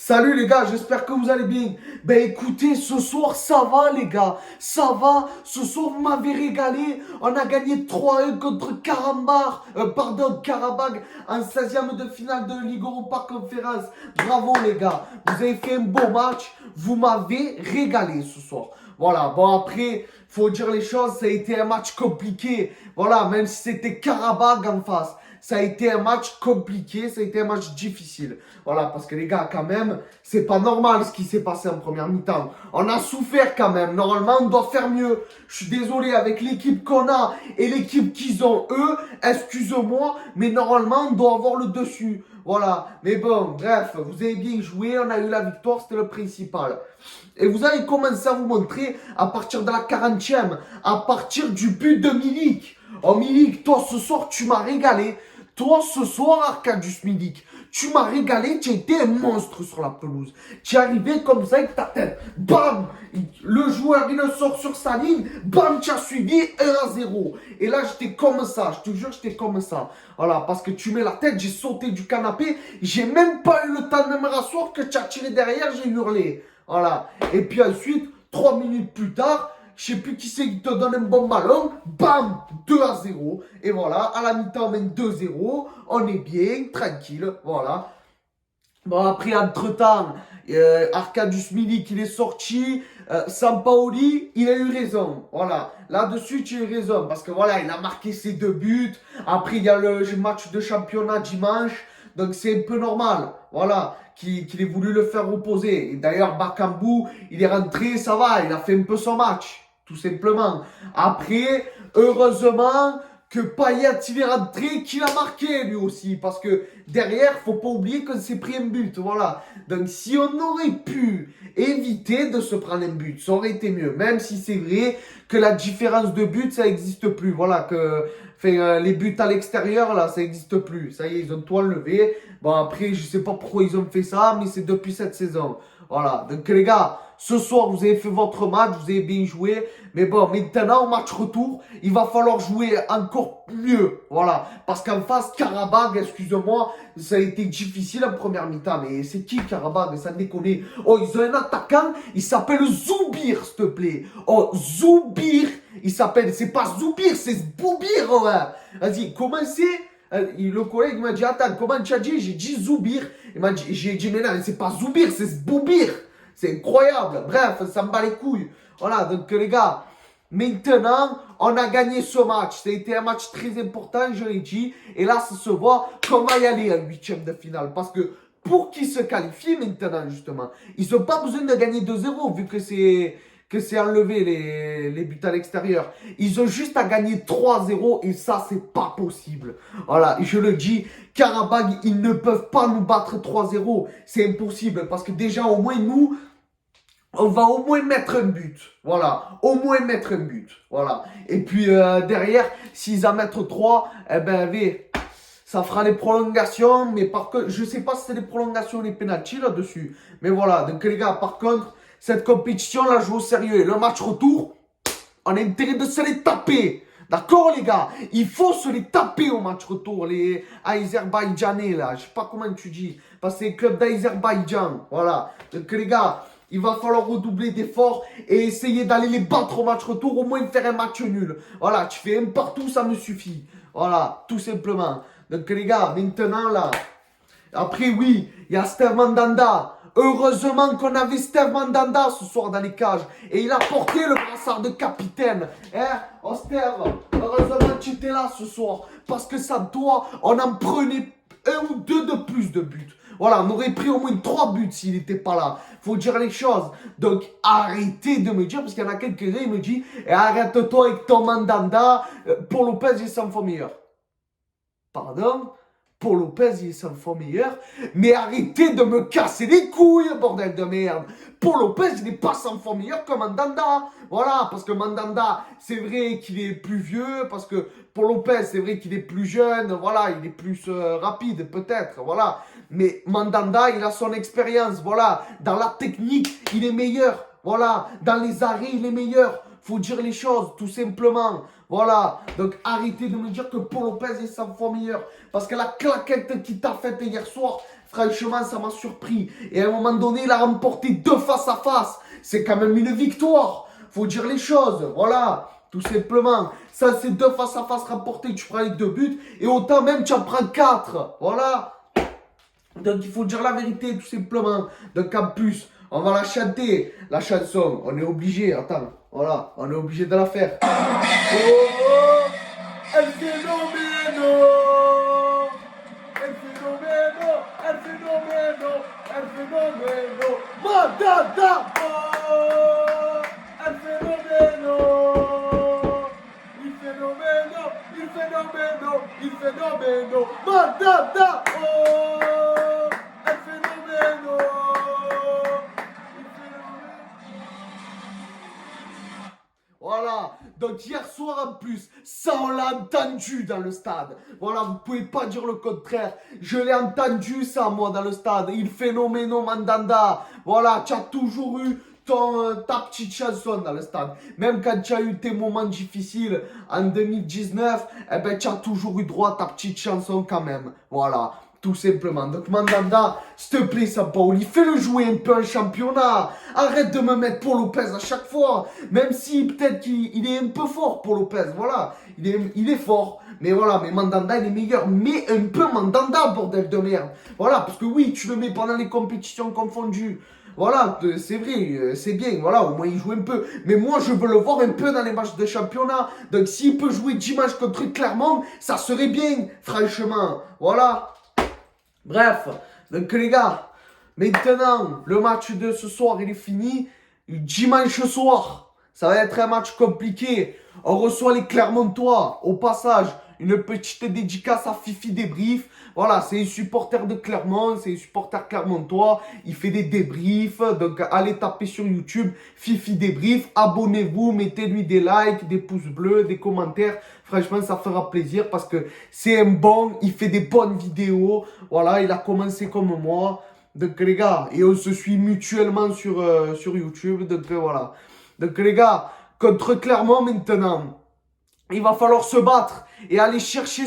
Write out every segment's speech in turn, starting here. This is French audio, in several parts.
Salut les gars, j'espère que vous allez bien. Ben écoutez, ce soir ça va les gars, ça va. Ce soir vous m'avez régalé. On a gagné 3-1 contre Karabag en 16e de finale de Ligue Europa Conférence. Bravo les gars, vous avez fait un beau match. Vous m'avez régalé ce soir. Voilà, bon après, faut dire les choses, ça a été un match compliqué. Voilà, même si c'était Karabag en face. Ça a été un match compliqué, ça a été un match difficile. Voilà, parce que les gars, quand même, c'est pas normal ce qui s'est passé en première mi-temps. On a souffert quand même. Normalement, on doit faire mieux. Je suis désolé, avec l'équipe qu'on a et l'équipe qu'ils ont, eux, excuse-moi, mais normalement, on doit avoir le dessus. Voilà. Mais bon, bref, vous avez bien joué, on a eu la victoire, c'était le principal. Et vous allez commencer à vous montrer à partir de la 40e, à partir du but de Milik. Oh Milik, toi ce soir, tu m'as régalé. Toi, ce soir, Arkadiusz Milik, tu m'as régalé, tu étais un monstre sur la pelouse. Tu es arrivé comme ça avec ta tête. Bam! Le joueur, il sort sur sa ligne. Bam, tu as suivi 1-0. Et là, j'étais comme ça. Je te jure, j'étais comme ça. Voilà, parce que tu mets la tête, j'ai sauté du canapé. J'ai même pas eu le temps de me rasseoir que tu as tiré derrière, j'ai hurlé. Voilà. Et puis ensuite, 3 minutes plus tard, je sais plus qui c'est qui te donne un bon ballon. Bam, 2-0. Et voilà, à la mi-temps, on mène 2-0. On est bien, tranquille. Voilà. Bon, après, entre-temps, Arkadiusz Milik, il est sorti. Sampaoli, il a eu raison. Voilà. Là-dessus, tu as eu raison. Parce que voilà, il a marqué ses 2 buts. Après, il y a le match de championnat dimanche. Donc, c'est un peu normal. Voilà. Qu'il ait voulu le faire reposer. Et d'ailleurs, Bakambu, il est rentré, ça va. Il a fait un peu son match. Tout simplement. Après, heureusement que Payet, il est rentré, qu'il a marqué lui aussi. Parce que derrière, faut pas oublier qu'on s'est pris un but. Voilà. Donc, si on aurait pu éviter de se prendre un but, ça aurait été mieux. Même si c'est vrai que la différence de but, ça n'existe plus. Voilà. Les buts à l'extérieur, là, ça n'existe plus. Ça y est, ils ont tout enlevé. Bon, après, je sais pas pourquoi ils ont fait ça, mais c'est depuis cette saison. Voilà. Donc, les gars, ce soir, vous avez fait votre match, vous avez bien joué. Mais bon, maintenant, au match retour, il va falloir jouer encore mieux. Voilà. Parce qu'en face, Karabag, excusez-moi, ça a été difficile en première mi-temps. Mais c'est qui Karabag? Ça déconne. Oh, ils ont un attaquant, il s'appelle Zoubir, s'il te plaît. Oh, Zoubir, il s'appelle. C'est pas Zoubir, c'est Zboubir, ouais. Vas-y, comment c'est? Le collègue m'a dit, attends, comment tu as dit? J'ai dit Zoubir. J'ai dit, mais non, c'est pas Zoubir, c'est Zboubir. C'est incroyable. Bref, ça me bat les couilles. Voilà, donc les gars, maintenant, on a gagné ce match. Ça a été un match très important, je l'ai dit. Et là, ça se voit qu'on va y aller en 8e de finale. Parce que pour qu'ils se qualifient maintenant, justement, ils n'ont pas besoin de gagner 2-0, vu que c'est enlevé les buts à l'extérieur. Ils ont juste à gagner 3-0 et ça, c'est pas possible. Voilà, je le dis, Karabag, ils ne peuvent pas nous battre 3-0. C'est impossible parce que déjà, au moins, nous, on va au moins mettre un but. Voilà, au moins mettre un but. Voilà. Et puis derrière, s'ils en mettent 3, eh ben, ça fera les prolongations. Mais par contre, je sais pas si c'est les prolongations ou les pénaltys là-dessus. Mais voilà, donc les gars, par contre, cette compétition, là, je joue au sérieux. Et le match retour, on a intérêt de se les taper. D'accord, les gars? Il faut se les taper au match retour, les Azerbaïdjanais, là. Je sais pas comment tu dis. Parce que c'est le club d'Azerbaïdjan. Voilà. Donc, les gars, il va falloir redoubler d'efforts et essayer d'aller les battre au match retour, au moins faire un match nul. Voilà, tu fais un partout, ça me suffit. Voilà, tout simplement. Donc, les gars, maintenant, là. Après, oui, il y a Steve Mandanda. Heureusement qu'on avait Steve Mandanda ce soir dans les cages. Et il a porté le brassard de capitaine. Hein? Oh Steve, heureusement que tu étais là ce soir. Parce que ça, toi, on en prenait 1 ou 2 de plus de buts. Voilà, on aurait pris au moins 3 buts s'il n'était pas là. Faut dire les choses. Donc, arrêtez de me dire, parce qu'il y en a quelques-uns, il me dit, arrête-toi avec ton Mandanda. Pour Lopez, il s'en faut meilleur. Pardon? Pour Lopez, il est 100 fois meilleur. Mais arrêtez de me casser les couilles, bordel de merde. Pour Lopez, il n'est pas 100 fois meilleur que Mandanda. Voilà, parce que Mandanda, c'est vrai qu'il est plus vieux. Parce que pour Lopez, c'est vrai qu'il est plus jeune. Voilà, il est plus rapide, peut-être. Voilà. Mais Mandanda, il a son expérience. Voilà. Dans la technique, il est meilleur. Voilà. Dans les arrêts, il est meilleur. Faut dire les choses, tout simplement. Voilà. Donc, arrêtez de me dire que Paul Lopez est 100 fois meilleur. Parce que la claquette qu'il t'a faite hier soir, Franchement, ça m'a surpris. Et à un moment donné, il a remporté 2 face-à-face. C'est quand même une victoire. Faut dire les choses. Voilà. Tout simplement. Ça, c'est 2 face-à-face remportés. Tu prends les 2 buts. Et autant même, tu en prends 4. Voilà. Donc, il faut dire la vérité, tout simplement. Donc, en plus, on va la chanter, la chanson. On est obligé. Attends. Voilà. On est obligé de la faire. Oh, el fenomeno. El fenomeno. El fenomeno. El fenomeno. Madada. Oh, el fenomeno. Il fenomeno. Il fenomeno. Il fenomeno. Madada. Oh, el fenomeno. Voilà, donc hier soir en plus, ça on l'a entendu dans le stade. Voilà, vous pouvez pas dire le contraire. Je l'ai entendu ça moi dans le stade. Il phénoméno Mandanda. Voilà, tu as toujours eu ta petite chanson dans le stade. Même quand tu as eu tes moments difficiles en 2019, eh ben tu as toujours eu droit à ta petite chanson quand même. Voilà. Tout simplement. Donc Mandanda, s'il te plaît, Sampaoli, fais-le jouer un peu en championnat. Arrête de me mettre pour Lopez à chaque fois. Même si peut-être qu'il est un peu fort pour Lopez. Voilà. Il est fort. Mais voilà, mais Mandanda, il est meilleur. Mais un peu Mandanda, bordel de merde. Voilà, parce que oui, tu le mets pendant les compétitions confondues. Voilà, c'est vrai, c'est bien. Voilà, au moins il joue un peu. Mais moi, je veux le voir un peu dans les matchs de championnat. Donc s'il peut jouer 10 matchs contre Clermont, ça serait bien, franchement. Voilà. Bref, donc les gars, maintenant, le match de ce soir, il est fini. Dimanche soir, ça va être un match compliqué. On reçoit les Clermontois. Au passage, une petite dédicace à Fifi Débrief. Voilà, c'est un supporter de Clermont, c'est un supporter clermontois. Il fait des débriefs. Donc, allez taper sur YouTube, Fifi Débrief. Abonnez-vous, mettez-lui des likes, des pouces bleus, des commentaires. Franchement, ça fera plaisir parce que c'est un bon, il fait des bonnes vidéos. Voilà, il a commencé comme moi. Donc, les gars, et on se suit mutuellement sur YouTube. Donc, voilà. Donc, les gars, contre Clermont maintenant, il va falloir se battre et aller chercher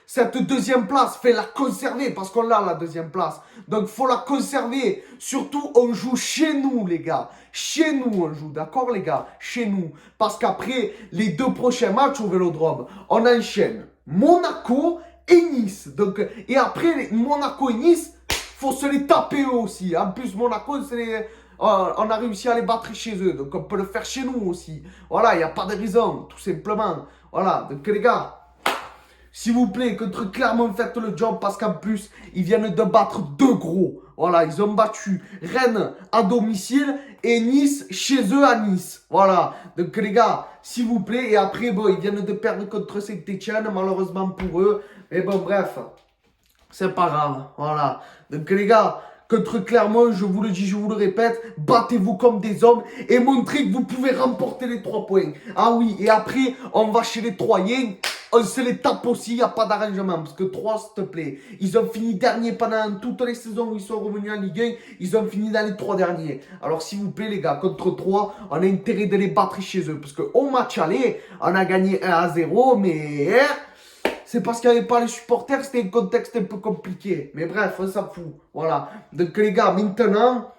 cette deuxième place. Fait la conserver parce qu'on l'a la deuxième place. Donc, faut la conserver. Surtout, on joue chez nous, les gars. Chez nous, on joue. D'accord, les gars? Chez nous. Parce qu'après, les 2 prochains matchs au Vélodrome, on enchaîne Monaco et Nice. Donc, et après, Monaco et Nice, faut se les taper eux aussi. En plus, Monaco, on a réussi à les battre chez eux. Donc, on peut le faire chez nous aussi. Voilà, il n'y a pas de raison, tout simplement. Voilà, donc les gars, s'il vous plaît, contre Clermont, faites le job parce qu'en plus, ils viennent de battre 2 gros. Voilà, ils ont battu Rennes à domicile et Nice chez eux à Nice. Voilà, donc les gars, s'il vous plaît. Et après, bon, ils viennent de perdre contre Saint-Etienne, malheureusement pour eux. Mais bon, bref, c'est pas grave. Voilà, donc les gars, contre Clermont, je vous le dis, je vous le répète, battez-vous comme des hommes et montrez que vous pouvez remporter les 3 points. Ah oui, et après, on va chez les Troyens. On se les tape aussi, il n'y a pas d'arrangement. Parce que 3, s'il te plaît, ils ont fini dernier pendant toutes les saisons où ils sont revenus en Ligue 1. Ils ont fini dans les 3 derniers. Alors, s'il vous plaît, les gars, contre 3, on a intérêt de les battre chez eux. Parce qu'au match aller, on a gagné 1-0, mais c'est parce qu'il n'y avait pas les supporters, c'était un contexte un peu compliqué. Mais bref, on s'en fout. Voilà. Donc, les gars, maintenant,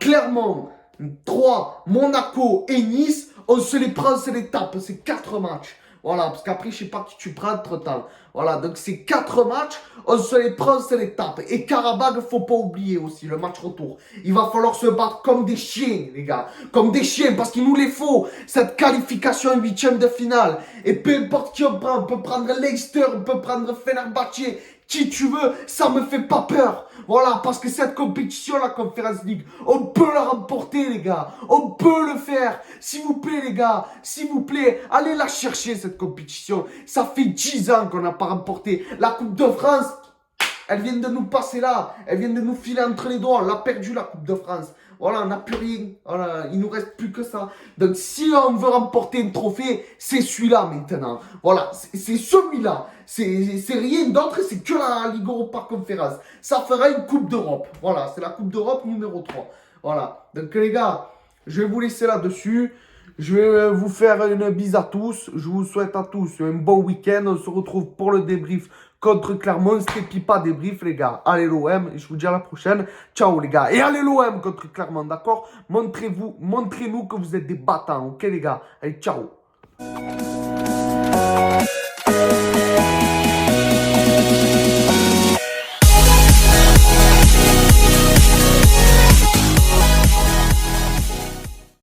Clermont, 3, Monaco et Nice, on se les prend, on se les tape. C'est 4 matchs. Voilà, parce qu'après, je sais pas qui tu prends entre temps. Voilà, donc c'est 4 matchs, on se les prend, on se les tape. Et Karabag, faut pas oublier aussi, le match retour. Il va falloir se battre comme des chiens, les gars. Comme des chiens, parce qu'il nous les faut, cette qualification en 8e de finale. Et peu importe qui on prend, on peut prendre Leicester, on peut prendre Fenerbahçe, qui tu veux, ça me fait pas peur. Voilà, parce que cette compétition, la Conference League, on peut la remporter, les gars. On peut le faire. S'il vous plaît, les gars, s'il vous plaît, allez la chercher, cette compétition. Ça fait 10 ans qu'on n'a pas remporté. La Coupe de France, elle vient de nous passer là. Elle vient de nous filer entre les doigts. On l'a perdu, la Coupe de France. Voilà, on n'a plus rien. Voilà, il nous reste plus que ça. Donc, si on veut remporter un trophée, c'est celui-là maintenant. Voilà, c'est celui-là. C'est rien d'autre, c'est que la Ligue Europa Conférence. Ça fera une Coupe d'Europe. Voilà, c'est la Coupe d'Europe numéro 3. Voilà. Donc, les gars, je vais vous laisser là-dessus. Je vais vous faire une bise à tous. Je vous souhaite à tous un bon week-end. On se retrouve pour le débrief contre Clermont. C'était Pipa débrief, les gars. Allez l'OM. Et je vous dis à la prochaine. Ciao, les gars. Et allez l'OM contre Clermont, d'accord? Montrez-nous que vous êtes des battants, ok, les gars? Allez, ciao.